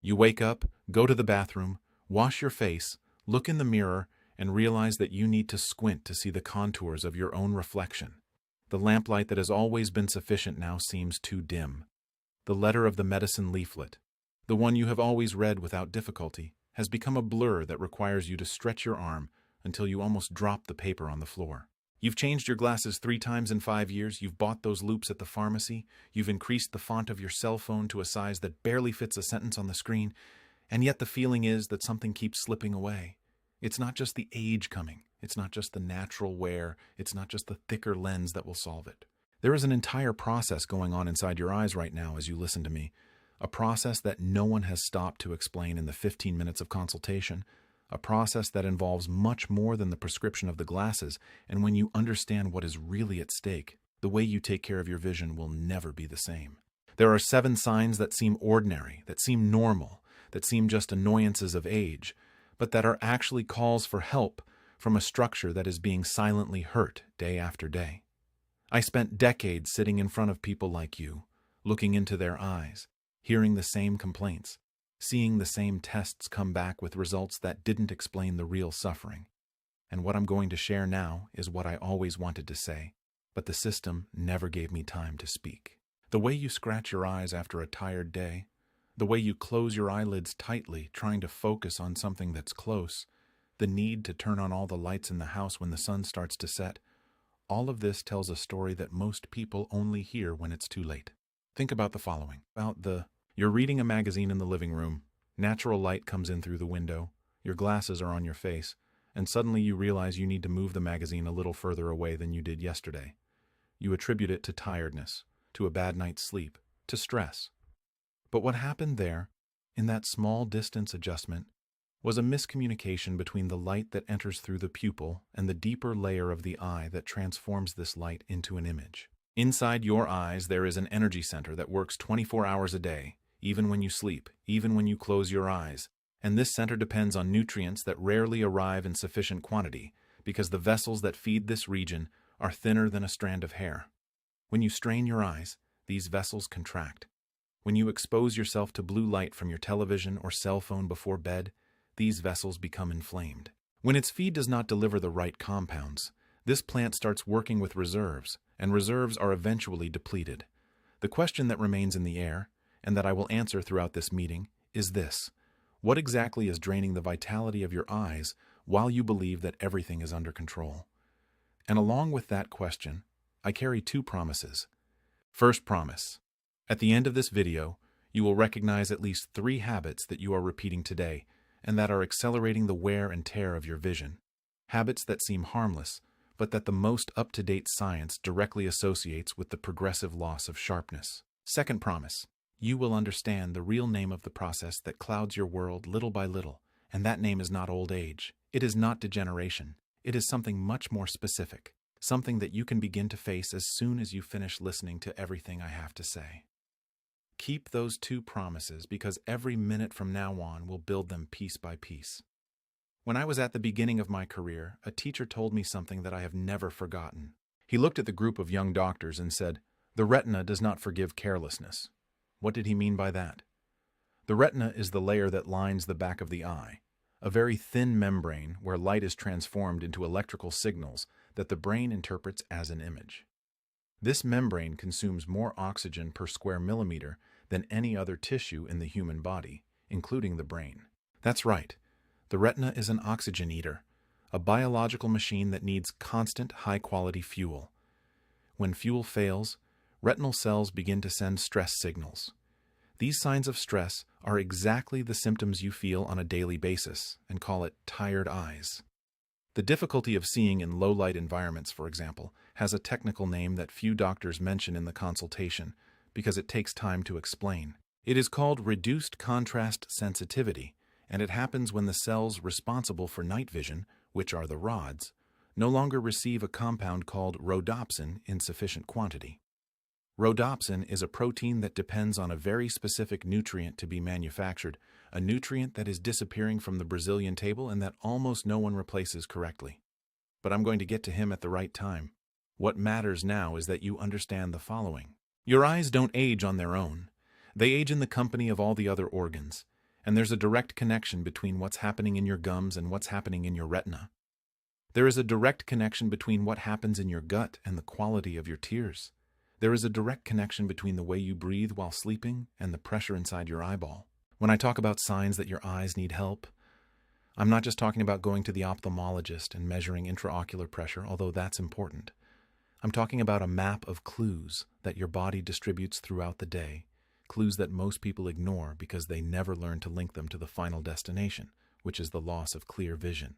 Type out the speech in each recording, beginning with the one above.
You wake up, go to the bathroom, wash your face, look in the mirror, and realize that you need to squint to see the contours of your own reflection. The lamplight that has always been sufficient now seems too dim. The letter of the medicine leaflet, the one you have always read without difficulty, has become a blur that requires you to stretch your arm until you almost drop the paper on the floor. You've changed your glasses 3 times in 5 years, you've bought those loupes at the pharmacy, you've increased the font of your cell phone to a size that barely fits a sentence on the screen, and yet the feeling is that something keeps slipping away. It's not just the age coming, it's not just the natural wear, it's not just the thicker lens that will solve it. There is an entire process going on inside your eyes right now as you listen to me, a process that no one has stopped to explain in the 15 minutes of consultation, a process that involves much more than the prescription of the glasses, and when you understand what is really at stake, the way you take care of your vision will never be the same. There are 7 signs that seem ordinary, that seem normal, that seem just annoyances of age, but that are actually calls for help from a structure that is being silently hurt day after day. I spent decades sitting in front of people like you, looking into their eyes, hearing the same complaints, seeing the same tests come back with results that didn't explain the real suffering. And what I'm going to share now is what I always wanted to say, but the system never gave me time to speak. The way you scratch your eyes after a tired day, the way you close your eyelids tightly trying to focus on something that's close, the need to turn on all the lights in the house when the sun starts to set, all of this tells a story that most people only hear when it's too late. Think about the following. You're reading a magazine in the living room, natural light comes in through the window, your glasses are on your face, and suddenly you realize you need to move the magazine a little further away than you did yesterday. You attribute it to tiredness, to a bad night's sleep, to stress. But what happened there, in that small distance adjustment, was a miscommunication between the light that enters through the pupil and the deeper layer of the eye that transforms this light into an image. Inside your eyes, there is an energy center that works 24 hours a day, even when you sleep, even when you close your eyes, and this center depends on nutrients that rarely arrive in sufficient quantity because the vessels that feed this region are thinner than a strand of hair. When you strain your eyes, these vessels contract. When you expose yourself to blue light from your television or cell phone before bed, these vessels become inflamed. When its feed does not deliver the right compounds, this plant starts working with reserves, and reserves are eventually depleted. The question that remains in the air, and that I will answer throughout this meeting, is this: what exactly is draining the vitality of your eyes while you believe that everything is under control? And along with that question, I carry 2 promises. First promise: at the end of this video, you will recognize at least 3 habits that you are repeating today and that are accelerating the wear and tear of your vision. Habits that seem harmless, but that the most up-to-date science directly associates with the progressive loss of sharpness. Second promise: you will understand the real name of the process that clouds your world little by little, and that name is not old age. It is not degeneration. It is something much more specific, something that you can begin to face as soon as you finish listening to everything I have to say. Keep those 2 promises because every minute from now on will build them piece by piece. When I was at the beginning of my career, a teacher told me something that I have never forgotten. He looked at the group of young doctors and said, "The retina does not forgive carelessness." What did he mean by that? The retina is the layer that lines the back of the eye, a very thin membrane where light is transformed into electrical signals that the brain interprets as an image. This membrane consumes more oxygen per square millimeter than any other tissue in the human body, including the brain. That's right. The retina is an oxygen eater, a biological machine that needs constant, high-quality fuel. When fuel fails, retinal cells begin to send stress signals. These signs of stress are exactly the symptoms you feel on a daily basis and call it tired eyes. The difficulty of seeing in low-light environments, for example, has a technical name that few doctors mention in the consultation because it takes time to explain. It is called reduced contrast sensitivity, and it happens when the cells responsible for night vision, which are the rods, no longer receive a compound called rhodopsin in sufficient quantity. Rhodopsin is a protein that depends on a very specific nutrient to be manufactured, a nutrient that is disappearing from the Brazilian table and that almost no one replaces correctly. But I'm going to get to him at the right time. What matters now is that you understand the following. Your eyes don't age on their own. They age in the company of all the other organs. And there's a direct connection between what's happening in your gums and what's happening in your retina. There is a direct connection between what happens in your gut and the quality of your tears. There is a direct connection between the way you breathe while sleeping and the pressure inside your eyeball. When I talk about signs that your eyes need help, I'm not just talking about going to the ophthalmologist and measuring intraocular pressure, although that's important. I'm talking about a map of clues that your body distributes throughout the day, clues that most people ignore because they never learn to link them to the final destination, which is the loss of clear vision.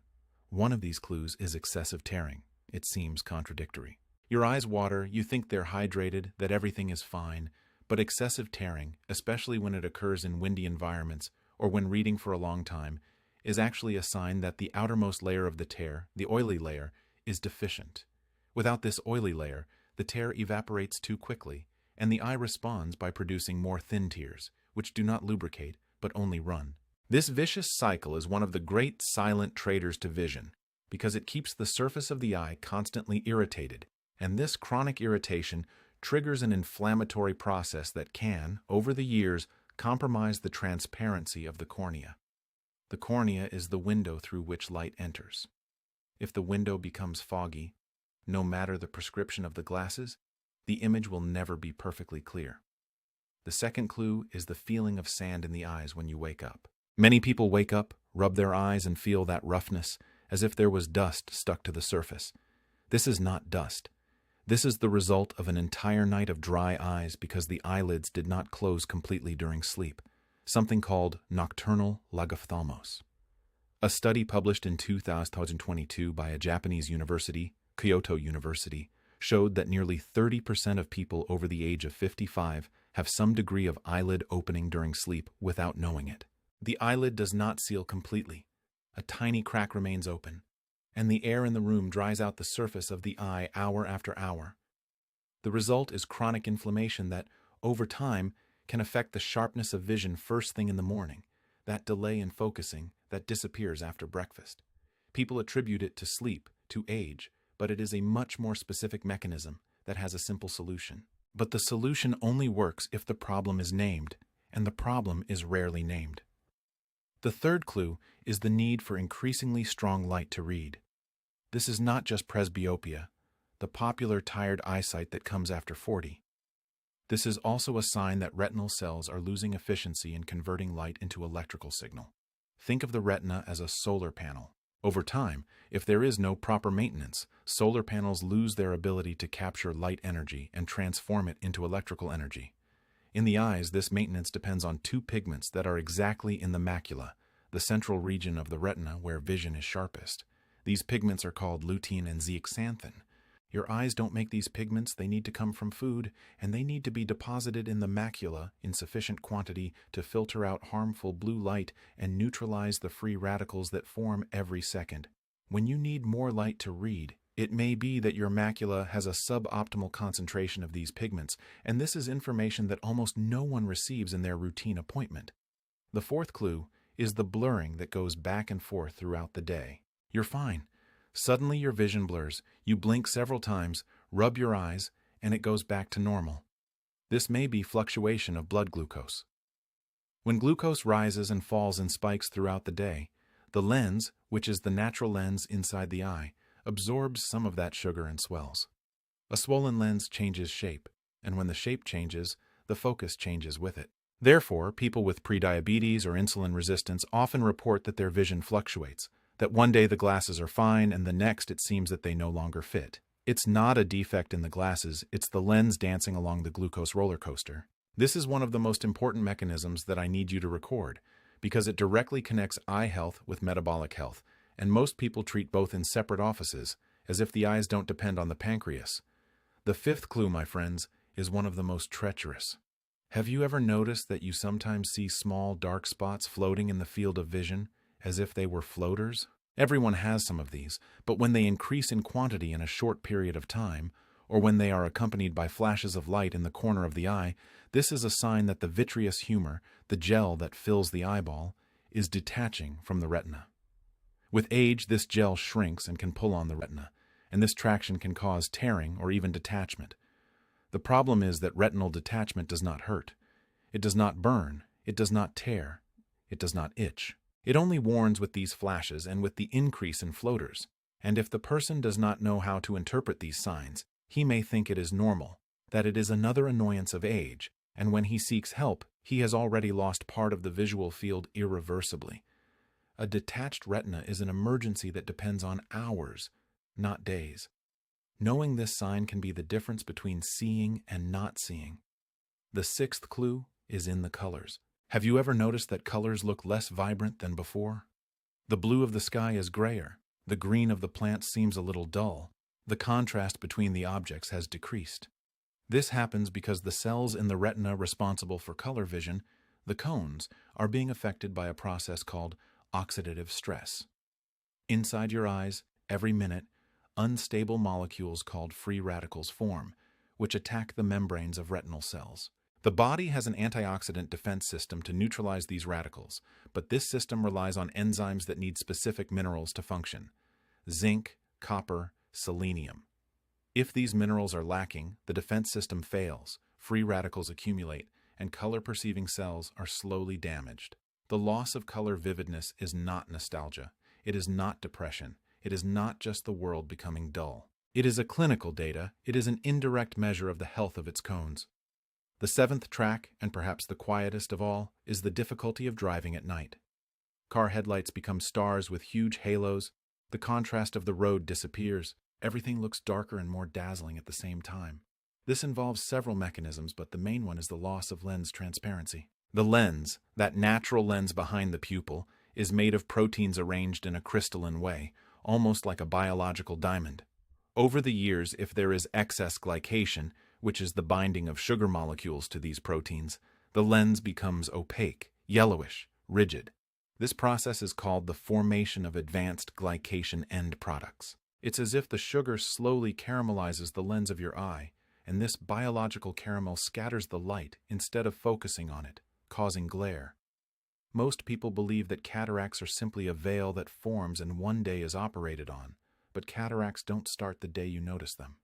One of these clues is excessive tearing. It seems contradictory. Your eyes water, you think they're hydrated, that everything is fine, but excessive tearing, especially when it occurs in windy environments or when reading for a long time, is actually a sign that the outermost layer of the tear, the oily layer, is deficient. Without this oily layer, the tear evaporates too quickly, and the eye responds by producing more thin tears, which do not lubricate, but only run. This vicious cycle is one of the great silent traitors to vision, because it keeps the surface of the eye constantly irritated, and this chronic irritation triggers an inflammatory process that can, over the years, compromise the transparency of the cornea. The cornea is the window through which light enters. If the window becomes foggy, no matter the prescription of the glasses, the image will never be perfectly clear. The second clue is the feeling of sand in the eyes when you wake up. Many people wake up, rub their eyes, and feel that roughness, as if there was dust stuck to the surface. This is not dust. This is the result of an entire night of dry eyes because the eyelids did not close completely during sleep, something called nocturnal lagophthalmos. A study published in 2022 by a Japanese university, Kyoto University, showed that nearly 30% of people over the age of 55 have some degree of eyelid opening during sleep without knowing it. The eyelid does not seal completely. A tiny crack remains open, and the air in the room dries out the surface of the eye hour after hour. The result is chronic inflammation that, over time, can affect the sharpness of vision first thing in the morning, that delay in focusing that disappears after breakfast. People attribute it to sleep, to age, but it is a much more specific mechanism that has a simple solution. But the solution only works if the problem is named, and the problem is rarely named. The third clue is the need for increasingly strong light to read. This is not just presbyopia, the popular tired eyesight that comes after 40. This is also a sign that retinal cells are losing efficiency in converting light into electrical signal. Think of the retina as a solar panel. Over time, if there is no proper maintenance, solar panels lose their ability to capture light energy and transform it into electrical energy. In the eyes, this maintenance depends on two pigments that are exactly in the macula, the central region of the retina where vision is sharpest. These pigments are called lutein and zeaxanthin. Your eyes don't make these pigments, they need to come from food, and they need to be deposited in the macula in sufficient quantity to filter out harmful blue light and neutralize the free radicals that form every second. When you need more light to read, it may be that your macula has a suboptimal concentration of these pigments, and this is information that almost no one receives in their routine appointment. The fourth clue is the blurring that goes back and forth throughout the day. You're fine. Suddenly your vision blurs, you blink several times, rub your eyes, and it goes back to normal. This may be fluctuation of blood glucose. When glucose rises and falls in spikes throughout the day, the lens, which is the natural lens inside the eye, absorbs some of that sugar and swells. A swollen lens changes shape, and when the shape changes, the focus changes with it. Therefore, people with prediabetes or insulin resistance often report that their vision fluctuates, that one day the glasses are fine and the next it seems that they no longer fit. It's not a defect in the glasses, it's the lens dancing along the glucose roller coaster. This is one of the most important mechanisms that I need you to record, because it directly connects eye health with metabolic health, and most people treat both in separate offices, as if the eyes don't depend on the pancreas. The fifth clue, my friends, is one of the most treacherous. Have you ever noticed that you sometimes see small dark spots floating in the field of vision, as if they were floaters? Everyone has some of these, but when they increase in quantity in a short period of time, or when they are accompanied by flashes of light in the corner of the eye, this is a sign that the vitreous humor, the gel that fills the eyeball, is detaching from the retina. With age, this gel shrinks and can pull on the retina, and this traction can cause tearing or even detachment. The problem is that retinal detachment does not hurt. It does not burn. It does not tear. It does not itch. It only warns with these flashes and with the increase in floaters. And if the person does not know how to interpret these signs, he may think it is normal, that it is another annoyance of age, and when he seeks help, he has already lost part of the visual field irreversibly. A detached retina is an emergency that depends on hours, not days. Knowing this sign can be the difference between seeing and not seeing. The sixth clue is in the colors. Have you ever noticed that colors look less vibrant than before? The blue of the sky is grayer. The green of the plants seems a little dull. The contrast between the objects has decreased. This happens because the cells in the retina responsible for color vision, the cones, are being affected by a process called oxidative stress. Inside your eyes, every minute, unstable molecules called free radicals form, which attack the membranes of retinal cells. The body has an antioxidant defense system to neutralize these radicals, but this system relies on enzymes that need specific minerals to function: zinc, copper, selenium. If these minerals are lacking, the defense system fails, free radicals accumulate, and color-perceiving cells are slowly damaged. The loss of color vividness is not nostalgia. It is not depression. It is not just the world becoming dull. It is a clinical data. It is an indirect measure of the health of its cones. The seventh track, and perhaps the quietest of all, is the difficulty of driving at night. Car headlights become stars with huge halos. The contrast of the road disappears. Everything looks darker and more dazzling at the same time. This involves several mechanisms, but the main one is the loss of lens transparency. The lens, that natural lens behind the pupil, is made of proteins arranged in a crystalline way, almost like a biological diamond. Over the years, if there is excess glycation, which is the binding of sugar molecules to these proteins, the lens becomes opaque, yellowish, rigid. This process is called the formation of advanced glycation end products. It's as if the sugar slowly caramelizes the lens of your eye, and this biological caramel scatters the light instead of focusing on it, causing glare. Most people believe that cataracts are simply a veil that forms and one day is operated on, but cataracts don't start the day you notice them.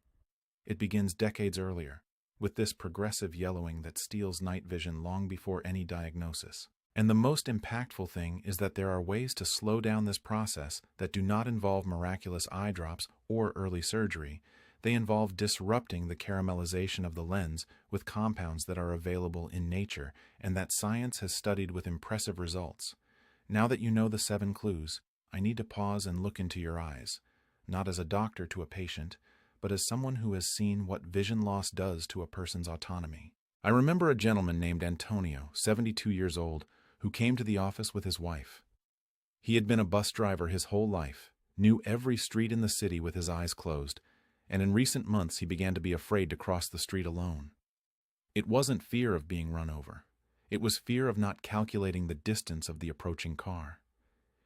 It begins decades earlier, with this progressive yellowing that steals night vision long before any diagnosis. And the most impactful thing is that there are ways to slow down this process that do not involve miraculous eye drops or early surgery. They involve disrupting the caramelization of the lens with compounds that are available in nature and that science has studied with impressive results. Now that you know the 7 clues, I need to pause and look into your eyes, not as a doctor to a patient, but as someone who has seen what vision loss does to a person's autonomy. I remember a gentleman named Antonio, 72 years old, who came to the office with his wife. He had been a bus driver his whole life, knew every street in the city with his eyes closed, and in recent months he began to be afraid to cross the street alone. It wasn't fear of being run over. It was fear of not calculating the distance of the approaching car.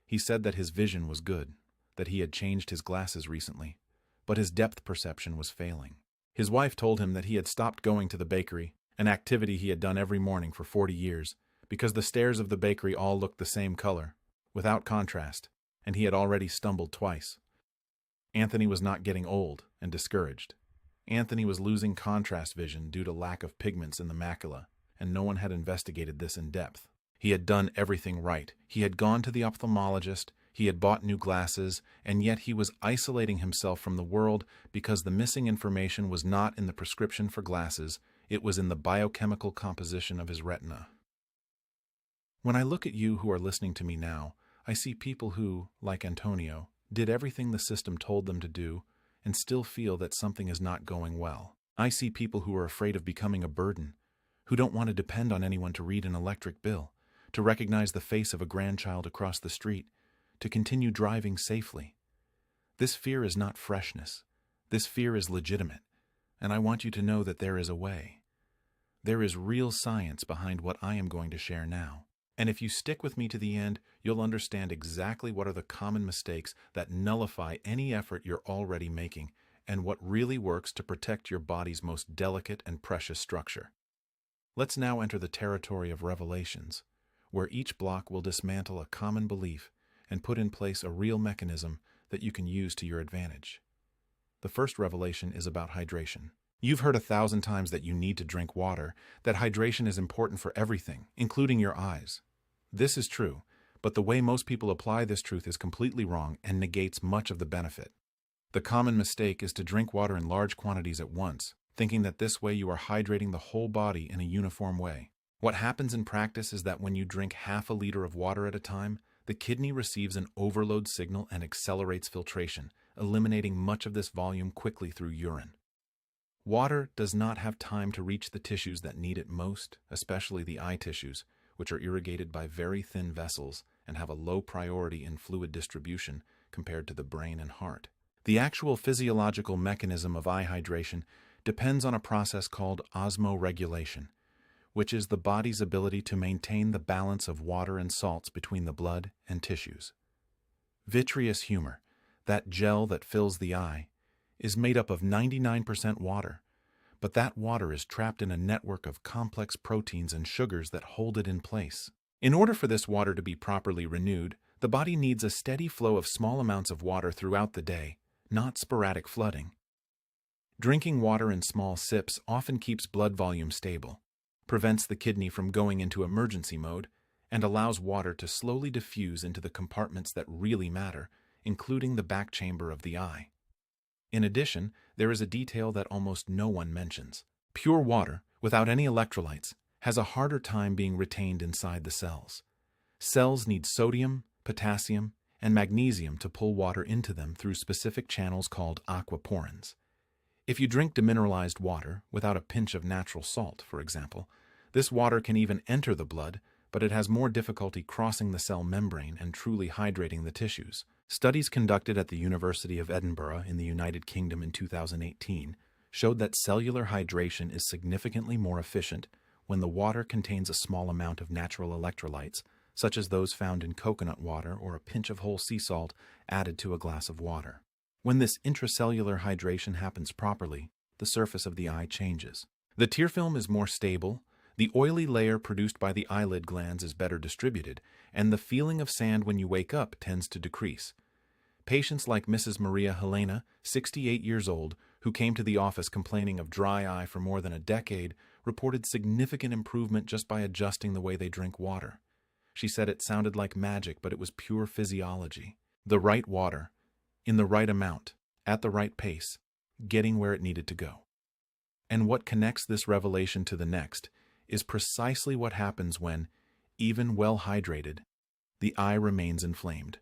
He said that his vision was good, that he had changed his glasses recently, but his depth perception was failing. His wife told him that he had stopped going to the bakery, an activity he had done every morning for 40 years, because the stairs of the bakery all looked the same color, without contrast, and he had already stumbled twice. Anthony was not getting old and discouraged. Anthony was losing contrast vision due to lack of pigments in the macula, and no one had investigated this in depth. He had done everything right. He had gone to the ophthalmologist, he had bought new glasses, and yet he was isolating himself from the world because the missing information was not in the prescription for glasses, it was in the biochemical composition of his retina. When I look at you who are listening to me now, I see people who, like Antonio, did everything the system told them to do and still feel that something is not going well. I see people who are afraid of becoming a burden, who don't want to depend on anyone to read an electric bill, to recognize the face of a grandchild across the street, to continue driving safely. This fear is not freshness. This fear is legitimate, and I want you to know that there is a way. There is real science behind what I am going to share now. And if you stick with me to the end, you'll understand exactly what are the common mistakes that nullify any effort you're already making, and what really works to protect your body's most delicate and precious structure. Let's now enter the territory of revelations, where each block will dismantle a common belief and put in place a real mechanism that you can use to your advantage. The first revelation is about hydration. You've heard 1,000 times that you need to drink water, that hydration is important for everything, including your eyes. This is true, but the way most people apply this truth is completely wrong and negates much of the benefit. The common mistake is to drink water in large quantities at once, thinking that this way you are hydrating the whole body in a uniform way. What happens in practice is that when you drink half a liter of water at a time, the kidney receives an overload signal and accelerates filtration, eliminating much of this volume quickly through urine. Water does not have time to reach the tissues that need it most, especially the eye tissues, which are irrigated by very thin vessels and have a low priority in fluid distribution compared to the brain and heart. The actual physiological mechanism of eye hydration depends on a process called osmoregulation, which is the body's ability to maintain the balance of water and salts between the blood and tissues. Vitreous humor, that gel that fills the eye, is made up of 99% water, but that water is trapped in a network of complex proteins and sugars that hold it in place. In order for this water to be properly renewed, the body needs a steady flow of small amounts of water throughout the day, not sporadic flooding. Drinking water in small sips often keeps blood volume stable, prevents the kidney from going into emergency mode, and allows water to slowly diffuse into the compartments that really matter, including the back chamber of the eye. In addition, there is a detail that almost no one mentions. Pure water, without any electrolytes, has a harder time being retained inside the cells. Cells need sodium, potassium, and magnesium to pull water into them through specific channels called aquaporins. If you drink demineralized water without a pinch of natural salt, for example, this water can even enter the blood, but it has more difficulty crossing the cell membrane and truly hydrating the tissues. Studies conducted at the University of Edinburgh in the United Kingdom in 2018 showed that cellular hydration is significantly more efficient when the water contains a small amount of natural electrolytes, such as those found in coconut water or a pinch of whole sea salt added to a glass of water. When this intracellular hydration happens properly, the surface of the eye changes. The tear film is more stable, the oily layer produced by the eyelid glands is better distributed, and the feeling of sand when you wake up tends to decrease. Patients like Mrs. Maria Helena, 68 years old, who came to the office complaining of dry eye for more than a decade, reported significant improvement just by adjusting the way they drink water. She said it sounded like magic, but it was pure physiology. The right water, in the right amount, at the right pace, getting where it needed to go. And what connects this revelation to the next is precisely what happens when, even well hydrated, the eye remains inflamed.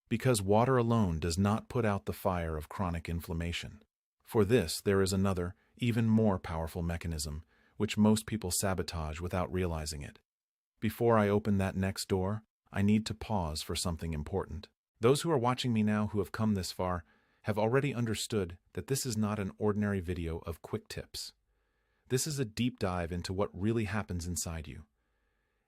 Because water alone does not put out the fire of chronic inflammation. For this, there is another, even more powerful mechanism, which most people sabotage without realizing it. Before I open that next door, I need to pause for something important. Those who are watching me now who have come this far have already understood that this is not an ordinary video of quick tips. This is a deep dive into what really happens inside you.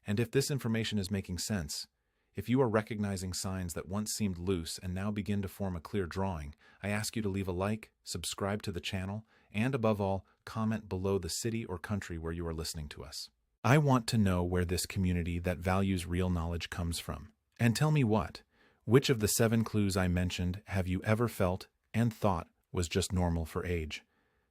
And if this information is making sense, if you are recognizing signs that once seemed loose and now begin to form a clear drawing, I ask you to leave a like, subscribe to the channel, and above all, comment below the city or country where you are listening to us. I want to know where this community that values real knowledge comes from. And tell me which of the 7 clues I mentioned have you ever felt and thought was just normal for age?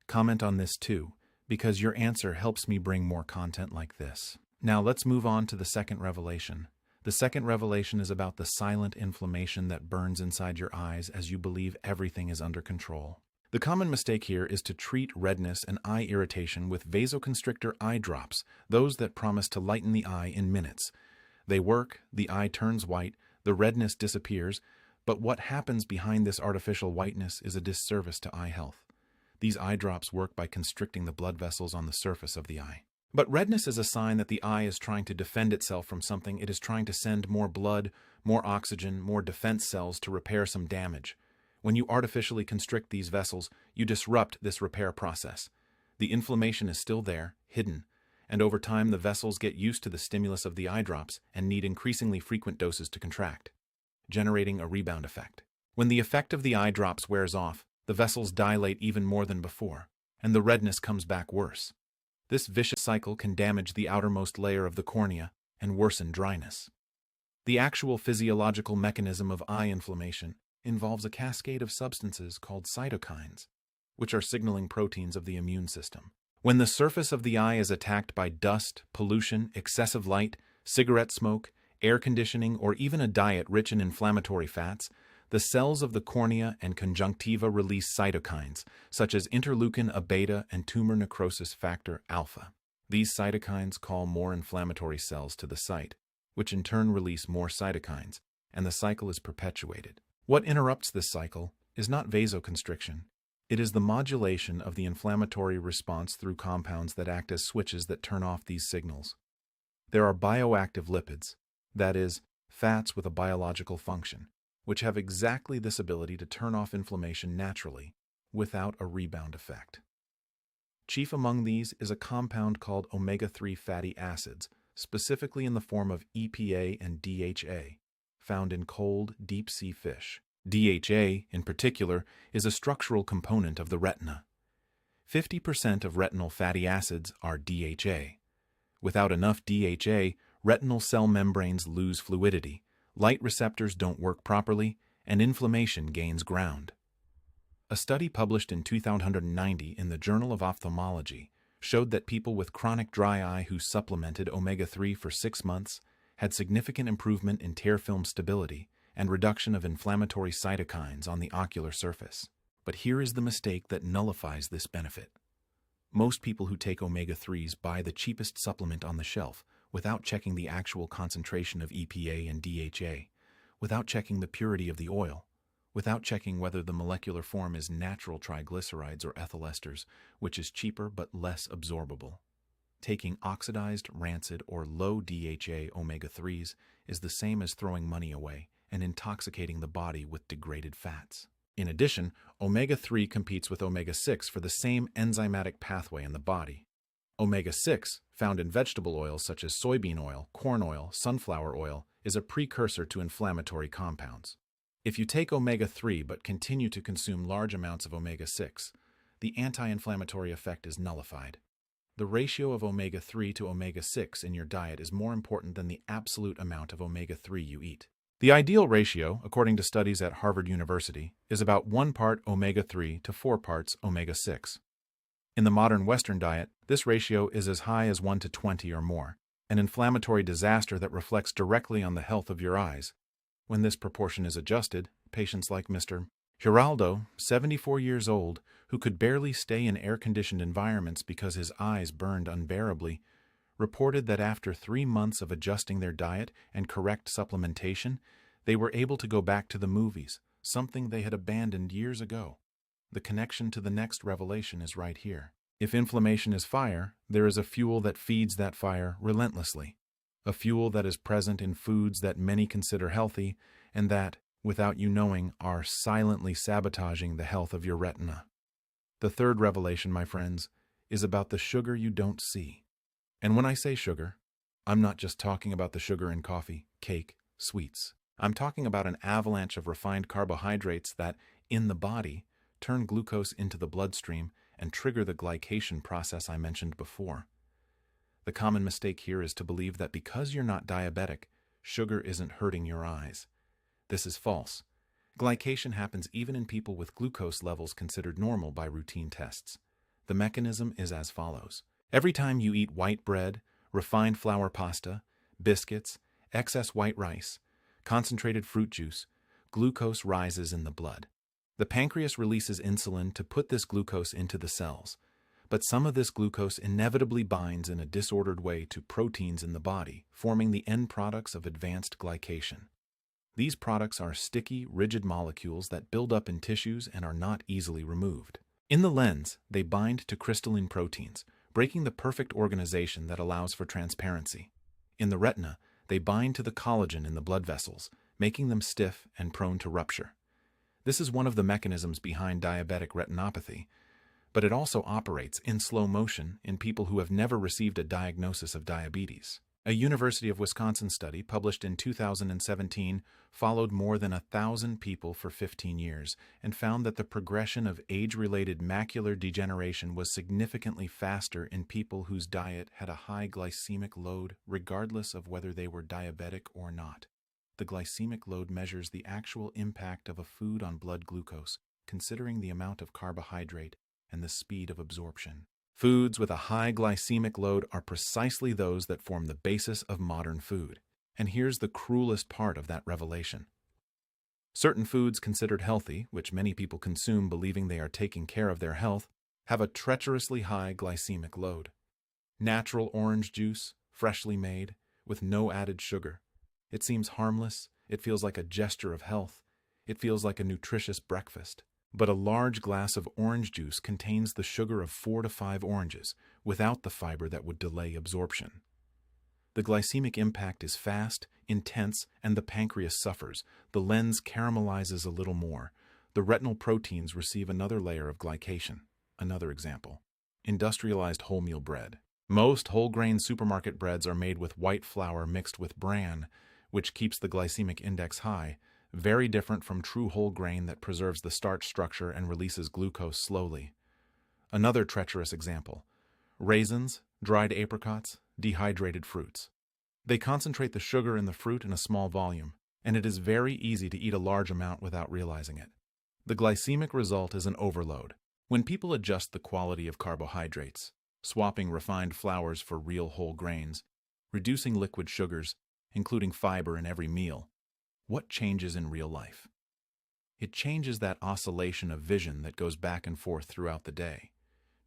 Comment on this too, because your answer helps me bring more content like this. Now let's move on to the second revelation. The second revelation is about the silent inflammation that burns inside your eyes as you believe everything is under control. The common mistake here is to treat redness and eye irritation with vasoconstrictor eye drops, those that promise to lighten the eye in minutes. They work, the eye turns white, the redness disappears, but what happens behind this artificial whiteness is a disservice to eye health. These eye drops work by constricting the blood vessels on the surface of the eye. But redness is a sign that the eye is trying to defend itself from something. It is trying to send more blood, more oxygen, more defense cells to repair some damage. When you artificially constrict these vessels, you disrupt this repair process. The inflammation is still there, hidden, and over time the vessels get used to the stimulus of the eye drops and need increasingly frequent doses to contract, generating a rebound effect. When the effect of the eye drops wears off, the vessels dilate even more than before, and the redness comes back worse. This vicious cycle can damage the outermost layer of the cornea and worsen dryness. The actual physiological mechanism of eye inflammation involves a cascade of substances called cytokines, which are signaling proteins of the immune system. When the surface of the eye is attacked by dust, pollution, excessive light, cigarette smoke, air conditioning, or even a diet rich in inflammatory fats, the cells of the cornea and conjunctiva release cytokines, such as interleukin-A beta and tumor necrosis factor alpha. These cytokines call more inflammatory cells to the site, which in turn release more cytokines, and the cycle is perpetuated. What interrupts this cycle is not vasoconstriction. It is the modulation of the inflammatory response through compounds that act as switches that turn off these signals. There are bioactive lipids, that is, fats with a biological function, which have exactly this ability to turn off inflammation naturally, without a rebound effect. Chief among these is a compound called omega-3 fatty acids, specifically in the form of EPA and DHA, found in cold, deep-sea fish. DHA, in particular, is a structural component of the retina. 50% of retinal fatty acids are DHA. Without enough DHA, retinal cell membranes lose fluidity, light receptors don't work properly, and inflammation gains ground. A study published in 2090 in the Journal of Ophthalmology showed that people with chronic dry eye who supplemented omega-3 for 6 months had significant improvement in tear film stability and reduction of inflammatory cytokines on the ocular surface. But here is the mistake that nullifies this benefit. Most people who take omega-3s buy the cheapest supplement on the shelf without checking the actual concentration of EPA and DHA, without checking the purity of the oil, without checking whether the molecular form is natural triglycerides or ethyl esters, which is cheaper but less absorbable. Taking oxidized, rancid, or low DHA omega-3s is the same as throwing money away and intoxicating the body with degraded fats. In addition, omega-3 competes with omega-6 for the same enzymatic pathway in the body. Omega-6, found in vegetable oils such as soybean oil, corn oil, sunflower oil, is a precursor to inflammatory compounds. If you take omega-3 but continue to consume large amounts of omega-6, the anti-inflammatory effect is nullified. The ratio of omega-3 to omega-6 in your diet is more important than the absolute amount of omega-3 you eat. The ideal ratio, according to studies at Harvard University, is about 1 part omega-3 to 4 parts omega-6. In the modern Western diet, this ratio is as high as 1 to 20 or more, an inflammatory disaster that reflects directly on the health of your eyes. When this proportion is adjusted, patients like Mr. Giraldo, 74 years old, who could barely stay in air-conditioned environments because his eyes burned unbearably, reported that after 3 months of adjusting their diet and correct supplementation, they were able to go back to the movies, something they had abandoned years ago. The connection to the next revelation is right here. If inflammation is fire, there is a fuel that feeds that fire relentlessly, a fuel that is present in foods that many consider healthy and that, without you knowing, are silently sabotaging the health of your retina. The third revelation, my friends, is about the sugar you don't see. And when I say sugar, I'm not just talking about the sugar in coffee, cake, sweets. I'm talking about an avalanche of refined carbohydrates that, in the body, turn glucose into the bloodstream and trigger the glycation process I mentioned before. The common mistake here is to believe that because you're not diabetic, sugar isn't hurting your eyes. This is false. Glycation happens even in people with glucose levels considered normal by routine tests. The mechanism is as follows. Every time you eat white bread, refined flour pasta, biscuits, excess white rice, concentrated fruit juice, glucose rises in the blood. The pancreas releases insulin to put this glucose into the cells, but some of this glucose inevitably binds in a disordered way to proteins in the body, forming the end products of advanced glycation. These products are sticky, rigid molecules that build up in tissues and are not easily removed. In the lens, they bind to crystalline proteins, breaking the perfect organization that allows for transparency. In the retina, they bind to the collagen in the blood vessels, making them stiff and prone to rupture. This is one of the mechanisms behind diabetic retinopathy, but it also operates in slow motion in people who have never received a diagnosis of diabetes. A University of Wisconsin study published in 2017 followed more than 1,000 people for 15 years and found that the progression of age-related macular degeneration was significantly faster in people whose diet had a high glycemic load regardless of whether they were diabetic or not. The glycemic load measures the actual impact of a food on blood glucose, considering the amount of carbohydrate and the speed of absorption. Foods with a high glycemic load are precisely those that form the basis of modern food. And here's the cruelest part of that revelation. Certain foods considered healthy, which many people consume believing they are taking care of their health, have a treacherously high glycemic load. Natural orange juice, freshly made, with no added sugar. It seems harmless, it feels like a gesture of health, it feels like a nutritious breakfast. But a large glass of orange juice contains the sugar of 4 to 5 oranges, without the fiber that would delay absorption. The glycemic impact is fast, intense, and the pancreas suffers. The lens caramelizes a little more. The retinal proteins receive another layer of glycation. Another example. Industrialized wholemeal bread. Most whole-grain supermarket breads are made with white flour mixed with bran, which keeps the glycemic index high, very different from true whole grain that preserves the starch structure and releases glucose slowly. Another treacherous example. Raisins, dried apricots, dehydrated fruits. They concentrate the sugar in the fruit in a small volume, and it is very easy to eat a large amount without realizing it. The glycemic result is an overload. When people adjust the quality of carbohydrates, swapping refined flours for real whole grains, reducing liquid sugars, including fiber in every meal, what changes in real life? It changes that oscillation of vision that goes back and forth throughout the day,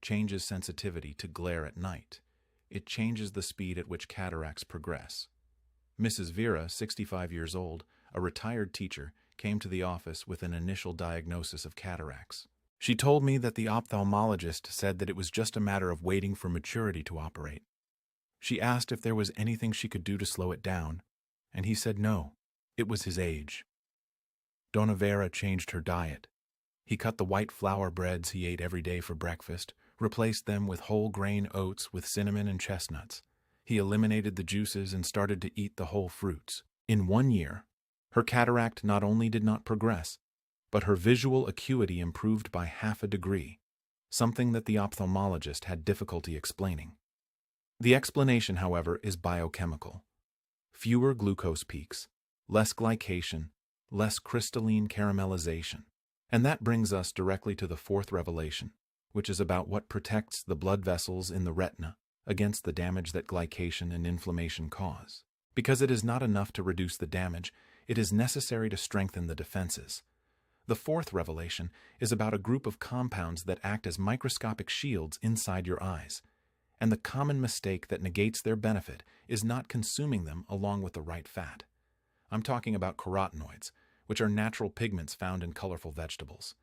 changes sensitivity to glare at night. It changes the speed at which cataracts progress. Mrs. Vera, 65 years old, a retired teacher, came to the office with an initial diagnosis of cataracts. She told me that the ophthalmologist said that it was just a matter of waiting for maturity to operate. She asked if there was anything she could do to slow it down, and he said no, it was his age. Dona Vera changed her diet. He cut the white flour breads he ate every day for breakfast, replaced them with whole grain oats with cinnamon and chestnuts. He eliminated the juices and started to eat the whole fruits. In 1 year, her cataract not only did not progress, but her visual acuity improved by half a degree, something that the ophthalmologist had difficulty explaining. The explanation, however, is biochemical. Fewer glucose peaks, less glycation, less crystalline caramelization. And that brings us directly to the fourth revelation, which is about what protects the blood vessels in the retina against the damage that glycation and inflammation cause. Because it is not enough to reduce the damage, it is necessary to strengthen the defenses. The fourth revelation is about a group of compounds that act as microscopic shields inside your eyes. And the common mistake that negates their benefit is not consuming them along with the right fat. I'm talking about carotenoids, which are natural pigments found in colorful vegetables.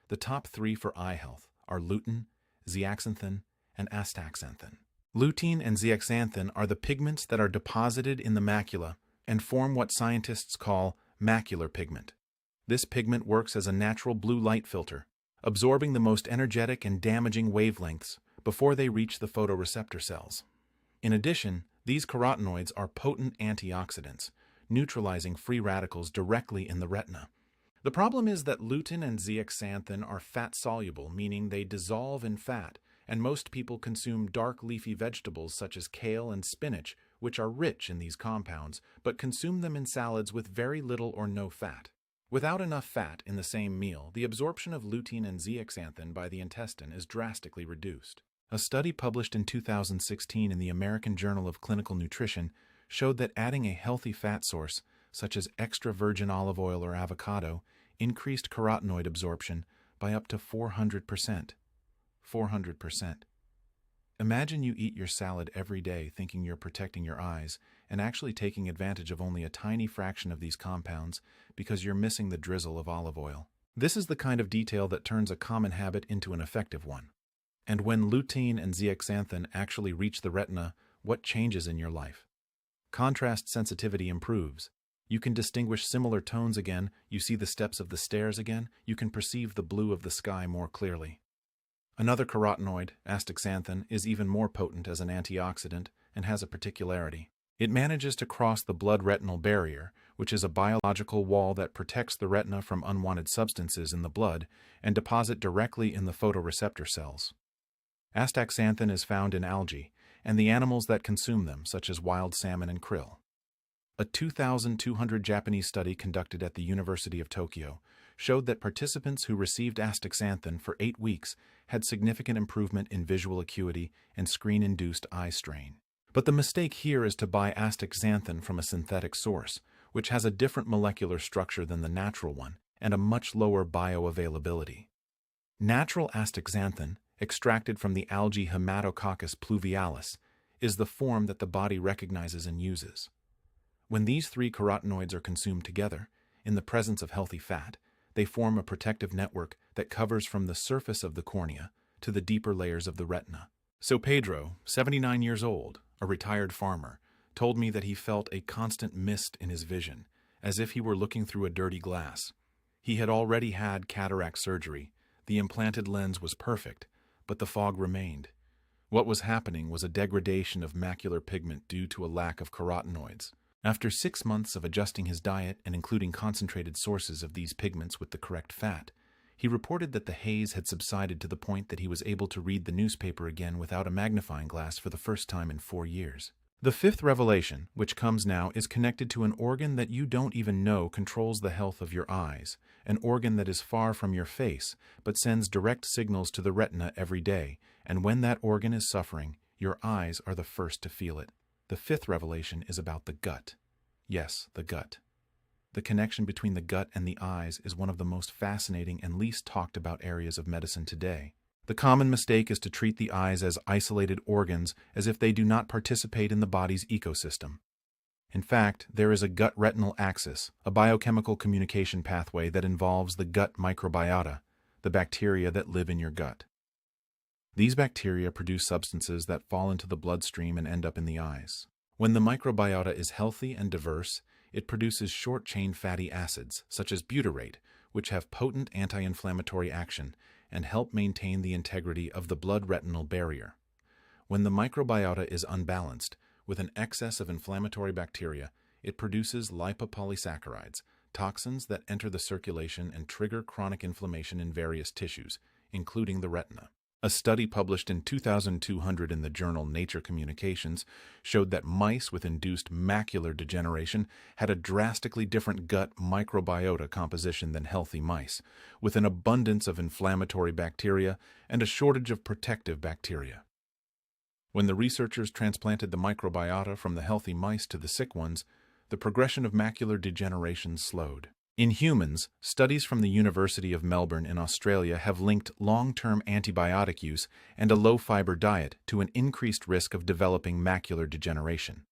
The top 3 for eye health are lutein, zeaxanthin, and astaxanthin. Lutein and zeaxanthin are the pigments that are deposited in the macula and form what scientists call macular pigment. This pigment works as a natural blue light filter, absorbing the most energetic and damaging wavelengths before they reach the photoreceptor cells. In addition, these carotenoids are potent antioxidants, neutralizing free radicals directly in the retina. The problem is that lutein and zeaxanthin are fat-soluble, meaning they dissolve in fat, and most people consume dark leafy vegetables such as kale and spinach, which are rich in these compounds, but consume them in salads with very little or no fat. Without enough fat in the same meal, the absorption of lutein and zeaxanthin by the intestine is drastically reduced. A study published in 2016 in the American Journal of Clinical Nutrition showed that adding a healthy fat source, such as extra virgin olive oil or avocado, increased carotenoid absorption by up to 400%. 400%. Imagine you eat your salad every day thinking you're protecting your eyes and actually taking advantage of only a tiny fraction of these compounds because you're missing the drizzle of olive oil. This is the kind of detail that turns a common habit into an effective one. And when lutein and zeaxanthin actually reach the retina, what changes in your life? Contrast sensitivity improves. You can distinguish similar tones again, you see the steps of the stairs again, you can perceive the blue of the sky more clearly. Another carotenoid, astaxanthin, is even more potent as an antioxidant and has a particularity. It manages to cross the blood-retinal barrier, which is a biological wall that protects the retina from unwanted substances in the blood, and deposit directly in the photoreceptor cells. Astaxanthin is found in algae and the animals that consume them, such as wild salmon and krill. A 2,200 Japanese study conducted at the University of Tokyo showed that participants who received astaxanthin for 8 weeks had significant improvement in visual acuity and screen-induced eye strain. But the mistake here is to buy astaxanthin from a synthetic source, which has a different molecular structure than the natural one and a much lower bioavailability. Natural astaxanthin, extracted from the algae Haematococcus pluvialis, is the form that the body recognizes and uses. When these three carotenoids are consumed together, in the presence of healthy fat, they form a protective network that covers from the surface of the cornea to the deeper layers of the retina. So Pedro, 79 years old, a retired farmer, told me that he felt a constant mist in his vision, as if he were looking through a dirty glass. He had already had cataract surgery. The implanted lens was perfect, but the fog remained. What was happening was a degradation of macular pigment due to a lack of carotenoids. After 6 months of adjusting his diet and including concentrated sources of these pigments with the correct fat, he reported that the haze had subsided to the point that he was able to read the newspaper again without a magnifying glass for the first time in 4 years. The fifth revelation, which comes now, is connected to an organ that you don't even know controls the health of your eyes, an organ that is far from your face, but sends direct signals to the retina every day, and when that organ is suffering, your eyes are the first to feel it. The fifth revelation is about the gut. Yes, the gut. The connection between the gut and the eyes is one of the most fascinating and least talked about areas of medicine today. The common mistake is to treat the eyes as isolated organs as if they do not participate in the body's ecosystem. In fact, there is a gut-retinal axis, a biochemical communication pathway that involves the gut microbiota, the bacteria that live in your gut. These bacteria produce substances that fall into the bloodstream and end up in the eyes. When the microbiota is healthy and diverse, it produces short-chain fatty acids, such as butyrate, which have potent anti-inflammatory action and help maintain the integrity of the blood-retinal barrier. When the microbiota is unbalanced, with an excess of inflammatory bacteria, it produces lipopolysaccharides, toxins that enter the circulation and trigger chronic inflammation in various tissues, including the retina. A study published in 2200 in the journal Nature Communications showed that mice with induced macular degeneration had a drastically different gut microbiota composition than healthy mice, with an abundance of inflammatory bacteria and a shortage of protective bacteria. When the researchers transplanted the microbiota from the healthy mice to the sick ones, the progression of macular degeneration slowed. In humans, studies from the University of Melbourne in Australia have linked long-term antibiotic use and a low-fiber diet to an increased risk of developing macular degeneration.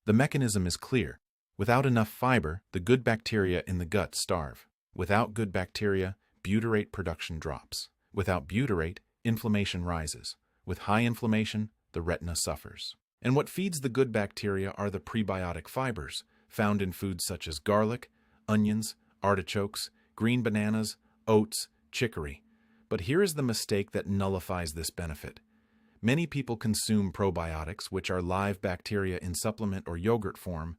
The mechanism is clear. Without enough fiber, the good bacteria in the gut starve. Without good bacteria, butyrate production drops. Without butyrate, inflammation rises. With high inflammation, the retina suffers. And what feeds the good bacteria are the prebiotic fibers, found in foods such as garlic, onions, artichokes, green bananas, oats, chicory. But here is the mistake that nullifies this benefit. Many people consume probiotics, which are live bacteria in supplement or yogurt form,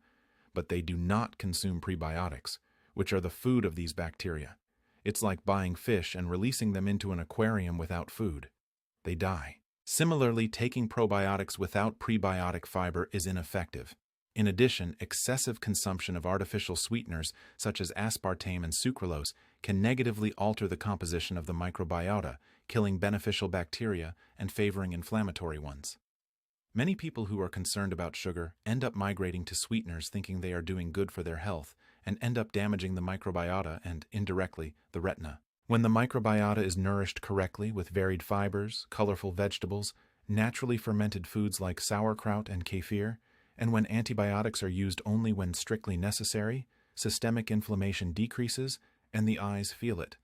but they do not consume prebiotics, which are the food of these bacteria. It's like buying fish and releasing them into an aquarium without food. They die. Similarly, taking probiotics without prebiotic fiber is ineffective. In addition, excessive consumption of artificial sweeteners such as aspartame and sucralose can negatively alter the composition of the microbiota, killing beneficial bacteria and favoring inflammatory ones. Many people who are concerned about sugar end up migrating to sweeteners thinking they are doing good for their health and end up damaging the microbiota and, indirectly, the retina. When the microbiota is nourished correctly with varied fibers, colorful vegetables, naturally fermented foods like sauerkraut and kefir, and when antibiotics are used only when strictly necessary, systemic inflammation decreases and the eyes feel it.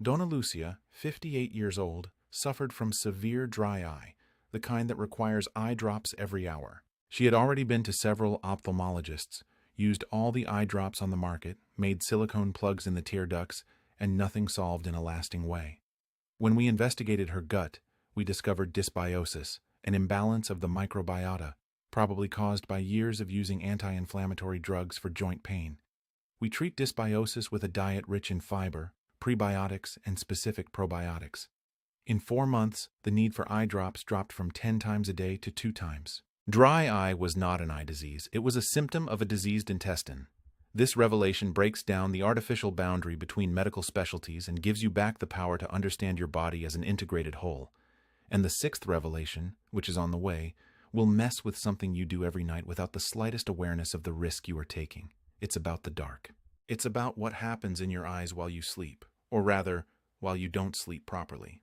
Donna Lucia, 58 years old, suffered from severe dry eye, the kind that requires eye drops every hour. She had already been to several ophthalmologists, used all the eye drops on the market, made silicone plugs in the tear ducts, and nothing solved in a lasting way. When we investigated her gut, we discovered dysbiosis, an imbalance of the microbiota, probably caused by years of using anti-inflammatory drugs for joint pain. We treat dysbiosis with a diet rich in fiber, prebiotics, and specific probiotics. In 4 months, the need for eye drops dropped from 10 times a day to 2 times. Dry eye was not an eye disease. It was a symptom of a diseased intestine. This revelation breaks down the artificial boundary between medical specialties and gives you back the power to understand your body as an integrated whole. And the sixth revelation, which is on the way, will mess with something you do every night without the slightest awareness of the risk you are taking. It's about the dark. It's about what happens in your eyes while you sleep, or rather, while you don't sleep properly.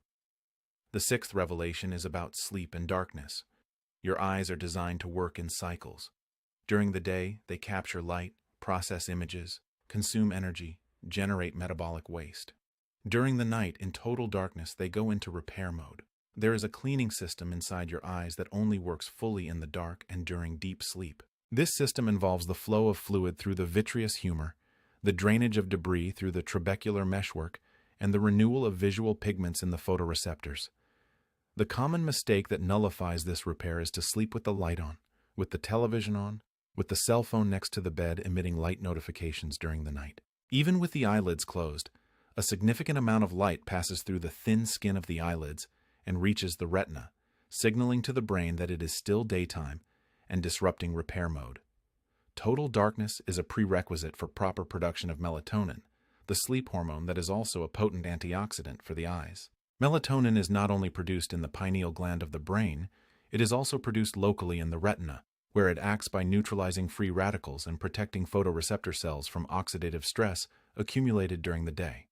The sixth revelation is about sleep and darkness. Your eyes are designed to work in cycles. During the day, they capture light, process images, consume energy, generate metabolic waste. During the night, in total darkness, they go into repair mode. There is a cleaning system inside your eyes that only works fully in the dark and during deep sleep. This system involves the flow of fluid through the vitreous humor, the drainage of debris through the trabecular meshwork, and the renewal of visual pigments in the photoreceptors. The common mistake that nullifies this repair is to sleep with the light on, with the television on, with the cell phone next to the bed emitting light notifications during the night. Even with the eyelids closed, a significant amount of light passes through the thin skin of the eyelids and reaches the retina, signaling to the brain that it is still daytime and disrupting repair mode. Total darkness is a prerequisite for proper production of melatonin, the sleep hormone that is also a potent antioxidant for the eyes. Melatonin is not only produced in the pineal gland of the brain, it is also produced locally in the retina, where it acts by neutralizing free radicals and protecting photoreceptor cells from oxidative stress accumulated during the day.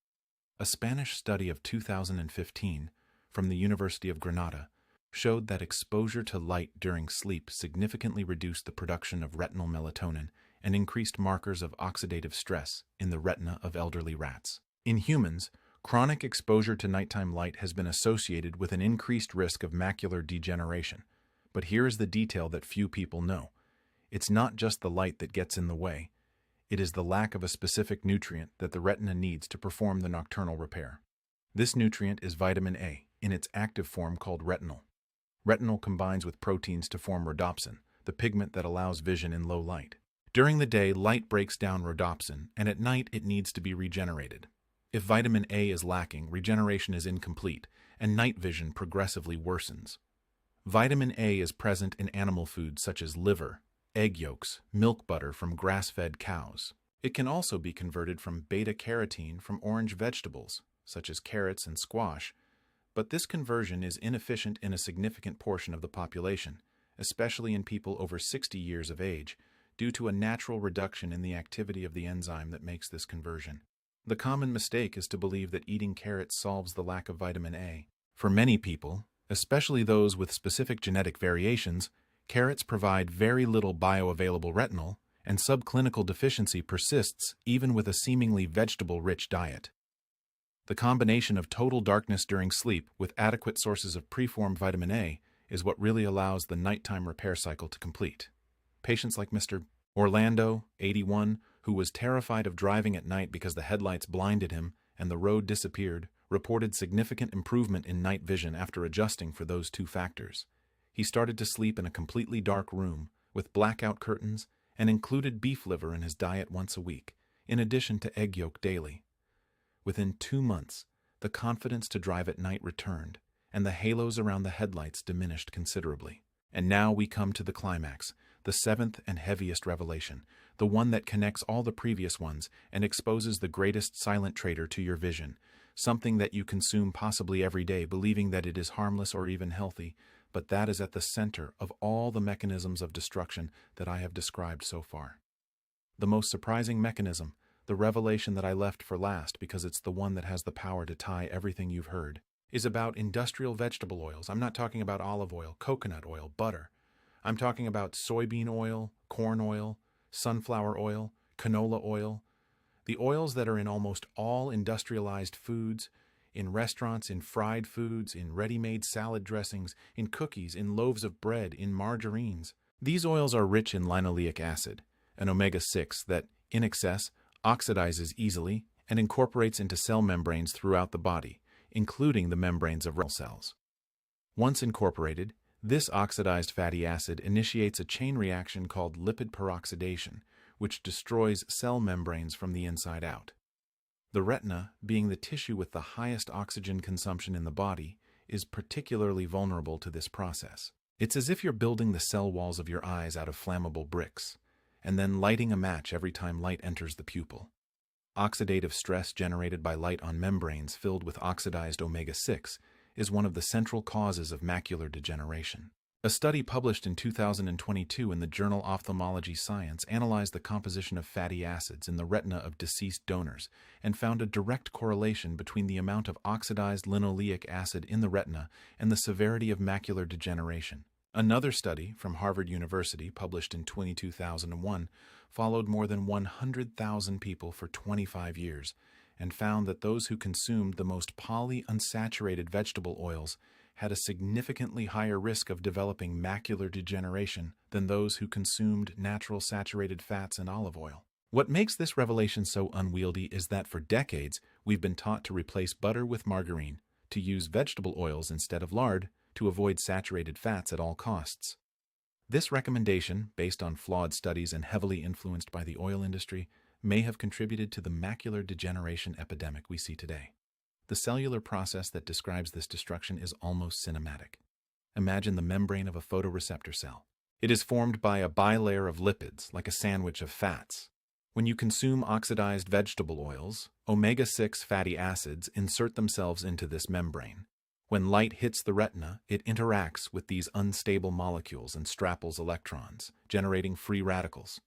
A Spanish study of 2015 from the University of Granada showed that exposure to light during sleep significantly reduced the production of retinal melatonin and increased markers of oxidative stress in the retina of elderly rats. In humans, chronic exposure to nighttime light has been associated with an increased risk of macular degeneration. But here is the detail that few people know. It's not just the light that gets in the way. It is the lack of a specific nutrient that the retina needs to perform the nocturnal repair. This nutrient is vitamin A, in its active form called retinol. Retinol combines with proteins to form rhodopsin, the pigment that allows vision in low light. During the day, light breaks down rhodopsin, and at night it needs to be regenerated. If vitamin A is lacking, regeneration is incomplete, and night vision progressively worsens. Vitamin A is present in animal foods such as liver, egg yolks, milk butter from grass-fed cows. It can also be converted from beta-carotene from orange vegetables, such as carrots and squash, but this conversion is inefficient in a significant portion of the population, especially in people over 60 years of age, due to a natural reduction in the activity of the enzyme that makes this conversion. The common mistake is to believe that eating carrots solves the lack of vitamin A. For many people, especially those with specific genetic variations, carrots provide very little bioavailable retinol, and subclinical deficiency persists even with a seemingly vegetable-rich diet. The combination of total darkness during sleep with adequate sources of preformed vitamin A is what really allows the nighttime repair cycle to complete. Patients like Mr. Orlando, 81, who was terrified of driving at night because the headlights blinded him and the road disappeared, reported significant improvement in night vision after adjusting for those two factors. He started to sleep in a completely dark room with blackout curtains and included beef liver in his diet once a week, in addition to egg yolk daily. Within 2 months, the confidence to drive at night returned, and the halos around the headlights diminished considerably. And now we come to the climax, the seventh and heaviest revelation, the one that connects all the previous ones and exposes the greatest silent traitor to your vision, something that you consume possibly every day, believing that it is harmless or even healthy, but that is at the center of all the mechanisms of destruction that I have described so far. The most surprising mechanism, the revelation that I left for last because it's the one that has the power to tie everything you've heard, is about industrial vegetable oils. I'm not talking about olive oil, coconut oil, butter. I'm talking about soybean oil, corn oil, sunflower oil, canola oil, the oils that are in almost all industrialized foods, in restaurants, in fried foods, in ready-made salad dressings, in cookies, in loaves of bread, in margarines. These oils are rich in linoleic acid, an omega-6 that, in excess, oxidizes easily and incorporates into cell membranes throughout the body, including the membranes of red cells. Once incorporated, this oxidized fatty acid initiates a chain reaction called lipid peroxidation, which destroys cell membranes from the inside out. The retina, being the tissue with the highest oxygen consumption in the body, is particularly vulnerable to this process. It's as if you're building the cell walls of your eyes out of flammable bricks, and then lighting a match every time light enters the pupil. Oxidative stress generated by light on membranes filled with oxidized omega-6 is one of the central causes of macular degeneration. A study published in 2022 in the journal Ophthalmology Science analyzed the composition of fatty acids in the retina of deceased donors and found a direct correlation between the amount of oxidized linoleic acid in the retina and the severity of macular degeneration. Another study from Harvard University, published in 2001, followed more than 100,000 people for 25 years and found that those who consumed the most polyunsaturated vegetable oils had a significantly higher risk of developing macular degeneration than those who consumed natural saturated fats and olive oil. What makes this revelation so unwieldy is that for decades we've been taught to replace butter with margarine, to use vegetable oils instead of lard, to avoid saturated fats at all costs. This recommendation, based on flawed studies and heavily influenced by the oil industry, may have contributed to the macular degeneration epidemic we see today. The cellular process that describes this destruction is almost cinematic. Imagine the membrane of a photoreceptor cell. It is formed by a bilayer of lipids, like a sandwich of fats. When you consume oxidized vegetable oils, omega-6 fatty acids insert themselves into this membrane. When light hits the retina, it interacts with these unstable molecules and strapples electrons, generating free radicals.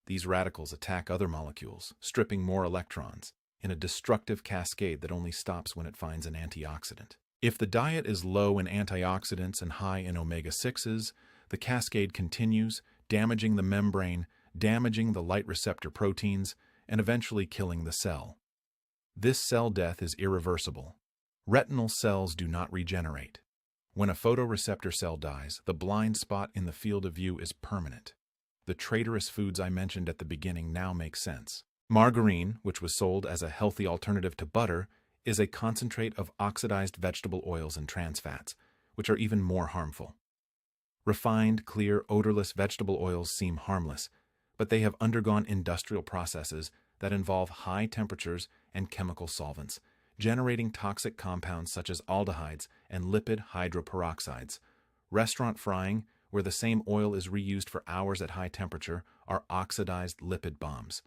These radicals attack other molecules, stripping more electrons, in a destructive cascade that only stops when it finds an antioxidant. If the diet is low in antioxidants and high in omega-6s, the cascade continues, damaging the membrane, damaging the light receptor proteins, and eventually killing the cell. This cell death is irreversible. Retinal cells do not regenerate. When a photoreceptor cell dies, the blind spot in the field of view is permanent. The traitorous foods I mentioned at the beginning now make sense. Margarine, which was sold as a healthy alternative to butter, is a concentrate of oxidized vegetable oils and trans fats, which are even more harmful. Refined, clear, odorless vegetable oils seem harmless, but they have undergone industrial processes that involve high temperatures and chemical solvents, generating toxic compounds such as aldehydes and lipid hydroperoxides. Restaurant frying, where the same oil is reused for hours at high temperature, are oxidized lipid bombs.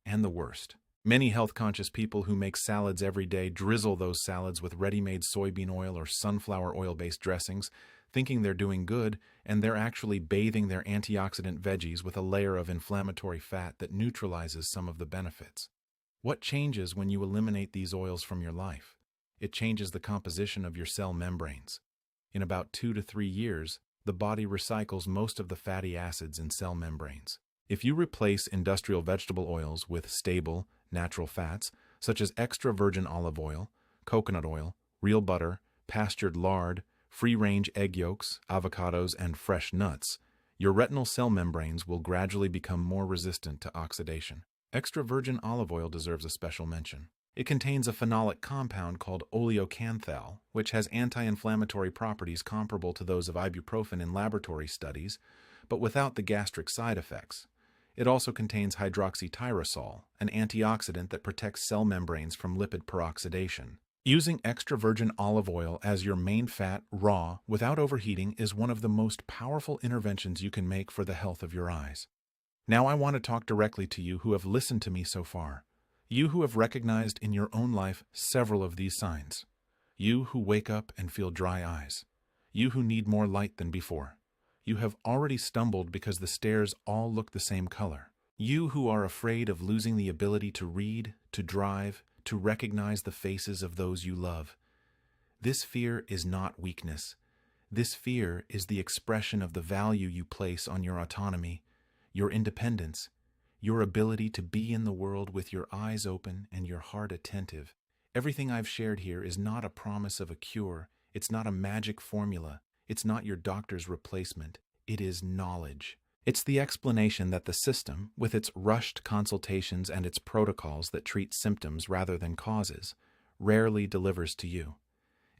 And the worst. Many health-conscious people who make salads every day drizzle those salads with ready-made soybean oil or sunflower oil-based dressings, thinking they're doing good, and they're actually bathing their antioxidant veggies with a layer of inflammatory fat that neutralizes some of the benefits. What changes when you eliminate these oils from your life? It changes the composition of your cell membranes. In about 2 to 3 years, the body recycles most of the fatty acids in cell membranes. If you replace industrial vegetable oils with stable, natural fats, such as extra virgin olive oil, coconut oil, real butter, pastured lard, free-range egg yolks, avocados, and fresh nuts, your retinal cell membranes will gradually become more resistant to oxidation. Extra virgin olive oil deserves a special mention. It contains a phenolic compound called oleocanthal, which has anti-inflammatory properties comparable to those of ibuprofen in laboratory studies, but without the gastric side effects. It also contains hydroxytyrosol, an antioxidant that protects cell membranes from lipid peroxidation. Using extra virgin olive oil as your main fat, raw, without overheating, is one of the most powerful interventions you can make for the health of your eyes. Now I want to talk directly to you who have listened to me so far. You who have recognized in your own life several of these signs. You who wake up and feel dry eyes. You who need more light than before. You have already stumbled because the stairs all look the same color. You who are afraid of losing the ability to read, to drive, to recognize the faces of those you love. This fear is not weakness. This fear is the expression of the value you place on your autonomy, your independence, your ability to be in the world with your eyes open and your heart attentive. Everything I've shared here is not a promise of a cure. It's not a magic formula. It's not your doctor's replacement. It is knowledge. It's the explanation that the system, with its rushed consultations and its protocols that treat symptoms rather than causes, rarely delivers to you.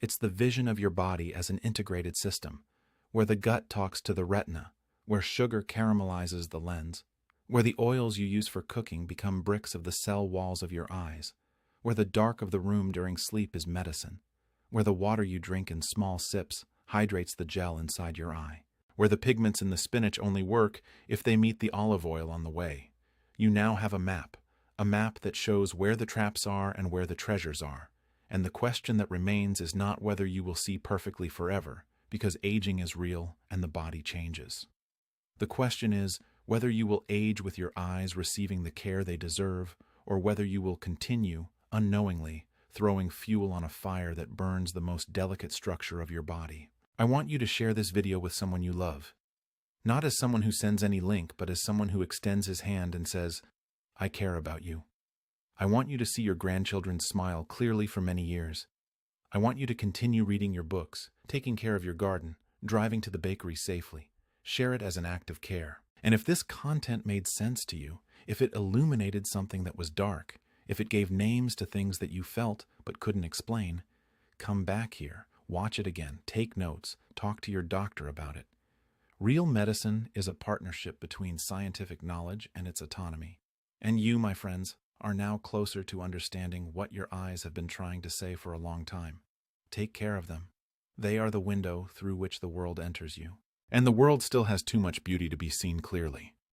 It's the vision of your body as an integrated system, where the gut talks to the retina, where sugar caramelizes the lens, where the oils you use for cooking become bricks of the cell walls of your eyes, where the dark of the room during sleep is medicine, where the water you drink in small sips hydrates the gel inside your eye, where the pigments in the spinach only work if they meet the olive oil on the way. You now have a map that shows where the traps are and where the treasures are, and the question that remains is not whether you will see perfectly forever, because aging is real and the body changes. The question is whether you will age with your eyes receiving the care they deserve, or whether you will continue, unknowingly, throwing fuel on a fire that burns the most delicate structure of your body. I want you to share this video with someone you love. Not as someone who sends any link, but as someone who extends his hand and says, "I care about you." I want you to see your grandchildren smile clearly for many years. I want you to continue reading your books, taking care of your garden, driving to the bakery safely. Share it as an act of care. And if this content made sense to you, if it illuminated something that was dark, if it gave names to things that you felt but couldn't explain, come back here, watch it again, take notes, talk to your doctor about it. Real medicine is a partnership between scientific knowledge and its autonomy. And you, my friends, are now closer to understanding what your eyes have been trying to say for a long time. Take care of them. They are the window through which the world enters you. And the world still has too much beauty to be seen clearly.